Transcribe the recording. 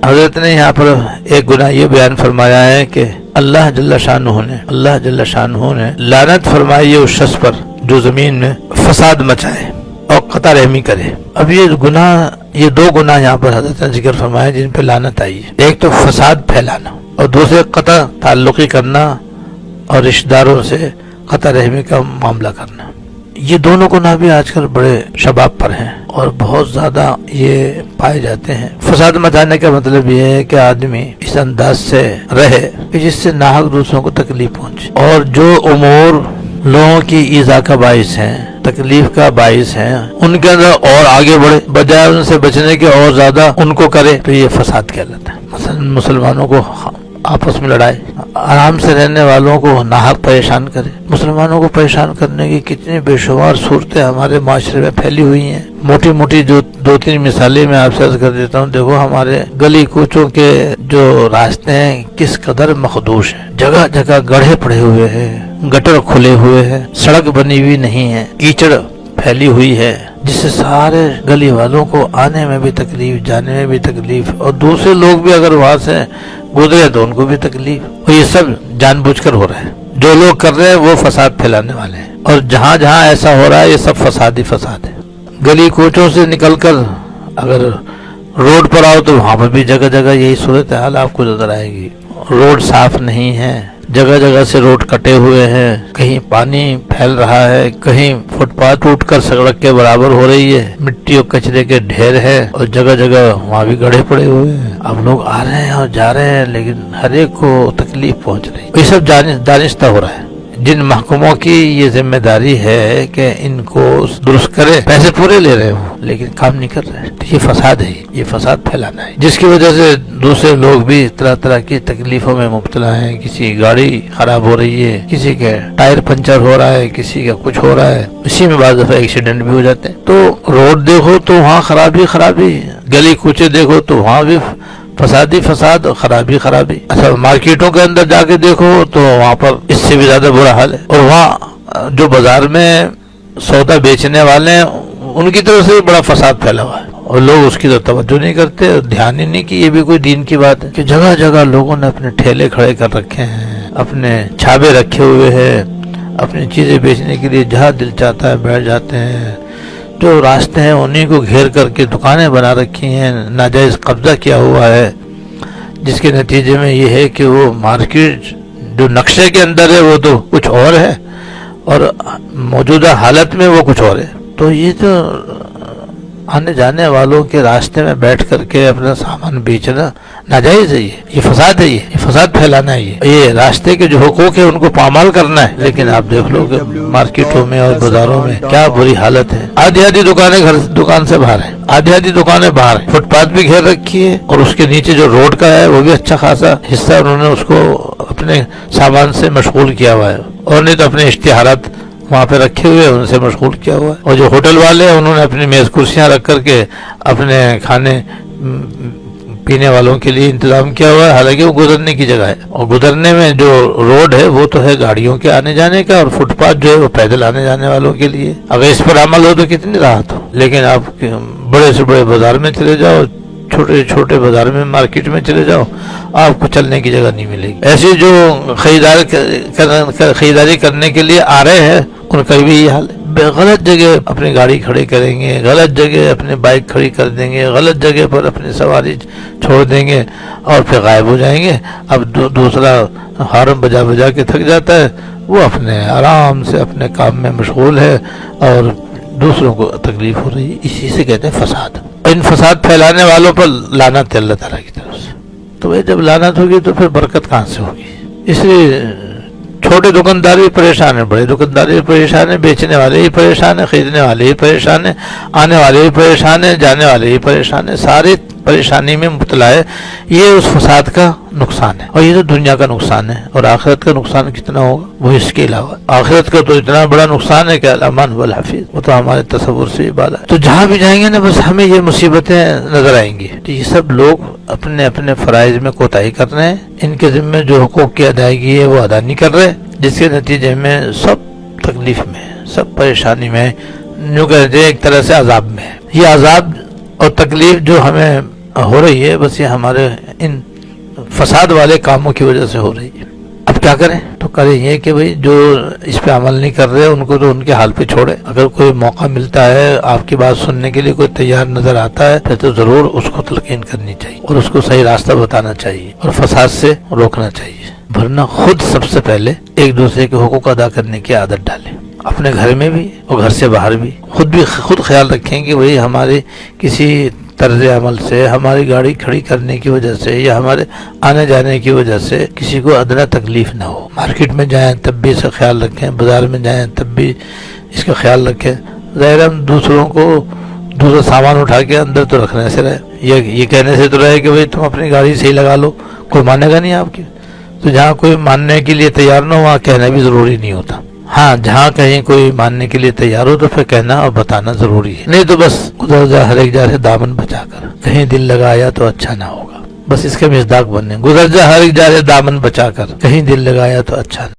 حضرت نے یہاں پر ایک گناہ یہ بیان فرمایا ہے کہ اللہ جل شانہ نے لعنت فرمائی ہے اس شخص پر جو زمین میں فساد مچائے اور قطع رحمی کرے۔ اب یہ دو گناہ یہاں پر حضرت نے ذکر فرمایا جن پہ لعنت آئی ہے، ایک تو فساد پھیلانا اور دوسرے قطع تعلقی کرنا اور رشتہ داروں سے قطع رحمی کا معاملہ کرنا۔ یہ دونوں گناہ بھی آج کل بڑے شباب پر ہیں اور بہت زیادہ یہ پائے جاتے ہیں۔ فساد مچانے کا مطلب یہ ہے کہ آدمی اس انداز سے رہے کہ جس سے ناحق دوسروں کو تکلیف پہنچے، اور جو امور لوگوں کی ایذا کا باعث ہیں، تکلیف کا باعث ہیں، ان کے اندر اور آگے بڑھے، بجائے ان سے بچنے کے اور زیادہ ان کو کرے، تو یہ فساد کہلاتا ہے۔ مثلا مسلمانوں کو آپس میں لڑائے، آرام سے رہنے والوں کو ناحق پریشان کرے۔ مسلمانوں کو پریشان کرنے کی کتنی بے شمار صورتیں ہمارے معاشرے میں پھیلی ہوئی ہیں۔ موٹی موٹی جو 2-3 مثالیں میں آپ سے عرض کر دیتا ہوں۔ دیکھو ہمارے گلی کوچوں کے جو راستے ہیں کس قدر مخدوش ہیں، جگہ جگہ گڑھے پڑے ہوئے ہیں، گٹر کھلے ہوئے ہیں، سڑک بنی ہوئی نہیں ہے، کیچڑ پھیلی ہوئی ہے، جس سے سارے گلی والوں کو آنے میں بھی تکلیف، جانے میں بھی تکلیف، اور دوسرے لوگ بھی اگر وہاں سے گزرے تو ان کو بھی تکلیف۔ اور یہ سب جان بوجھ کر ہو رہا ہے۔ جو لوگ کر رہے ہیں وہ فساد پھیلانے والے ہیں، اور جہاں جہاں ایسا ہو رہا ہے یہ سب فساد ہی فساد ہے۔ گلی کوچوں سے نکل کر اگر روڈ پر آؤ تو وہاں پر بھی جگہ جگہ یہی صورتحال آپ کو نظر آئے گی۔ روڈ صاف نہیں ہے، جگہ جگہ سے روڈ کٹے ہوئے ہیں، کہیں پانی پھیل رہا ہے، کہیں فٹ پاتھ ٹوٹ کر سڑک کے برابر ہو رہی ہے، مٹی اور کچرے کے ڈھیر ہے، اور جگہ جگہ وہاں بھی گڑھے پڑے ہوئے ہیں۔ اب لوگ آ رہے ہیں اور جا رہے ہیں، لیکن ہر ایک کو تکلیف پہنچ رہی ہے۔ یہ سب دانستہ ہو رہا ہے۔ جن محکموں کی یہ ذمہ داری ہے کہ ان کو درست کرے، پیسے پورے لے رہے ہو لیکن کام نہیں کر رہے، تو یہ فساد ہے، یہ فساد پھیلانا ہے، جس کی وجہ سے دوسرے لوگ بھی طرح طرح کی تکلیفوں میں مبتلا ہیں۔ کسی کی گاڑی خراب ہو رہی ہے، کسی کے ٹائر پنچر ہو رہا ہے، کسی کا کچھ ہو رہا ہے، اسی میں بعض دفعہ ایکسیڈنٹ بھی ہو جاتے ہیں۔ تو روڈ دیکھو تو وہاں خرابی، گلی کوچے دیکھو تو وہاں بھی فساد ہی فساد، خرابی۔ اچھا مارکیٹوں کے اندر جا کے دیکھو تو وہاں پر اس سے بھی زیادہ برا حال ہے، اور وہاں جو بازار میں سودا بیچنے والے ہیں ان کی طرف سے بھی بڑا فساد پھیلا ہوا ہے، اور لوگ اس کی طرف توجہ نہیں کرتے، دھیان ہی نہیں کہ یہ بھی کوئی دین کی بات ہے کہ جگہ جگہ لوگوں نے اپنے ٹھیلے کھڑے کر رکھے ہیں، اپنے چھابے رکھے ہوئے ہیں، اپنی چیزیں بیچنے کے لیے جہاں دل چاہتا ہے بیٹھ جاتے ہیں۔ جو راستے ہیں انہیں کو گھیر کر کے دکانیں بنا رکھی ہیں، ناجائز قبضہ کیا ہوا ہے، جس کے نتیجے میں یہ ہے کہ وہ مارکیٹ جو نقشے کے اندر ہے وہ تو کچھ اور ہے، اور موجودہ حالت میں وہ کچھ اور ہے۔ تو یہ تو آنے جانے والوں کے راستے میں بیٹھ کر کے اپنا سامان بیچنا ناجائز ہے، یہ فساد ہے، یہ فساد پھیلانا ہے، یہ راستے کے جو حقوق ہے ان کو پامال کرنا ہے۔ لیکن آپ دیکھ لو کہ مارکیٹوں میں اور بازاروں میں کیا بری حالت ہے، آدھی دکانیں دکان سے باہر ہیں، آدھی دکانیں باہر ہیں، فٹ پاتھ بھی گھیر رکھی ہے، اور اس کے نیچے جو روڈ کا ہے وہ بھی اچھا خاصا حصہ انہوں نے اس کو اپنے سامان سے مشغول کیا ہوا ہے، اور نہیں تو اپنے اشتہارات وہاں پہ رکھے ہوئے ان سے مشغول کیا ہوا ہے۔ اور جو ہوٹل والے ہیں انہوں نے اپنی میز کرسیاں رکھ کر کے اپنے کھانے پینے والوں کے لیے انتظام کیا ہوا ہے، حالانکہ وہ گزرنے کی جگہ ہے، اور گزرنے میں جو روڈ ہے وہ تو ہے گاڑیوں کے آنے جانے کا، اور فٹ پاتھ جو ہے وہ پیدل آنے جانے والوں کے لیے۔ اگر اس پر عمل ہو تو کتنی راحت ہو، لیکن آپ بڑے سے بڑے بازار میں چلے جاؤ، چھوٹے چھوٹے بازار میں مارکیٹ میں چلے جاؤ، آپ کو چلنے کی جگہ نہیں ملے گی۔ ایسے جو خریداری کرنے کے لیے آ رہے ہیں ان کا بھی یہ حال ہے، غلط جگہ اپنی گاڑی کھڑی کریں گے، غلط جگہ اپنی بائک کھڑی کر دیں گے، غلط جگہ پر اپنی سواری چھوڑ دیں گے، اور پھر غائب ہو جائیں گے۔ اب دوسرا ہارن بجا کے تھک جاتا ہے، وہ اپنے آرام سے اپنے کام میں مشغول ہے اور دوسروں کو تکلیف ہو رہی ہے۔ اسی سے کہتے ہیں فساد۔ ان فساد پھیلانے والوں پر لعنت ہے اللہ تعالیٰ کی طرف سے۔ تو جب لعنت ہوگی تو پھر برکت کہاں سے ہوگی؟ اس لیے چھوٹے دکاندار بھی پریشان ہیں، بڑے دکاندار بھی پریشان ہیں، بیچنے والے ہی پریشان ہیں، خریدنے والے ہی پریشان ہیں، آنے والے ہی پریشان ہیں، جانے والے ہی پریشان ہیں، سارے پریشانی میں مبتلا ہے۔ یہ اس فساد کا نقصان ہے، اور یہ تو دنیا کا نقصان ہے، اور آخرت کا نقصان کتنا ہوگا وہ اس کے علاوہ۔ آخرت کا تو اتنا بڑا نقصان ہے کہ الامان والحفیظ، وہ تو ہمارے تصور سے بھی بالا ہے۔ تو جہاں بھی جائیں گے نا بس ہمیں یہ مصیبتیں نظر آئیں گی۔ تو یہ سب لوگ اپنے اپنے فرائض میں کوتاہی کر رہے ہیں، ان کے ذمہ جو حقوق کی ادائیگی ہے وہ ادا نہیں کر رہے، جس کے نتیجے میں سب تکلیف میں، سب پریشانی میں، جو کہتے ہیں ایک طرح سے عذاب میں ہے۔ یہ عذاب اور تکلیف جو ہمیں ہو رہی ہے، بس یہ ہمارے ان فساد والے کاموں کی وجہ سے ہو رہی ہے۔ اب کیا کریں؟ تو کریں یہ کہ بھئی جو اس پہ عمل نہیں کر رہے ان کو تو ان کے حال پہ چھوڑے۔ اگر کوئی موقع ملتا ہے، آپ کی بات سننے کے لیے کوئی تیار نظر آتا ہے، پھر تو ضرور اس کو تلقین کرنی چاہیے اور اس کو صحیح راستہ بتانا چاہیے اور فساد سے روکنا چاہیے، ورنہ خود سب سے پہلے ایک دوسرے کے حقوق ادا کرنے کی عادت ڈالیں، اپنے گھر میں بھی اور گھر سے باہر بھی۔ خود خیال رکھیں کہ بھئی ہمارے کسی طرز عمل سے، ہماری گاڑی کھڑی کرنے کی وجہ سے یا ہمارے آنے جانے کی وجہ سے کسی کو ادنا تکلیف نہ ہو۔ مارکیٹ میں جائیں تب بھی اس کا خیال رکھیں، بازار میں جائیں تب بھی اس کا خیال رکھیں۔ ظاہر ہم دوسروں کو دوسرا سامان اٹھا کے اندر تو رکھنے سے رہے، یہ کہنے سے تو رہے کہ بھئی تم اپنی گاڑی صحیح لگا لو، کوئی مانے گا نہیں آپ کی۔ تو جہاں کوئی ماننے کے لیے تیار نہ ہو وہاں کہنا بھی ضروری نہیں ہوتا۔ ہاں جہاں کہیں کوئی ماننے کے لیے تیار ہو تو پھر کہنا اور بتانا ضروری ہے، نہیں تو بس گزر جا ہر ایک جا سے دامن بچا کر، کہیں دل لگایا تو اچھا نہ ہوگا، بس اس کے مصداق بننے، گزر جا ہر ایک جا سے دامن بچا کر، کہیں دل لگایا تو اچھا نہ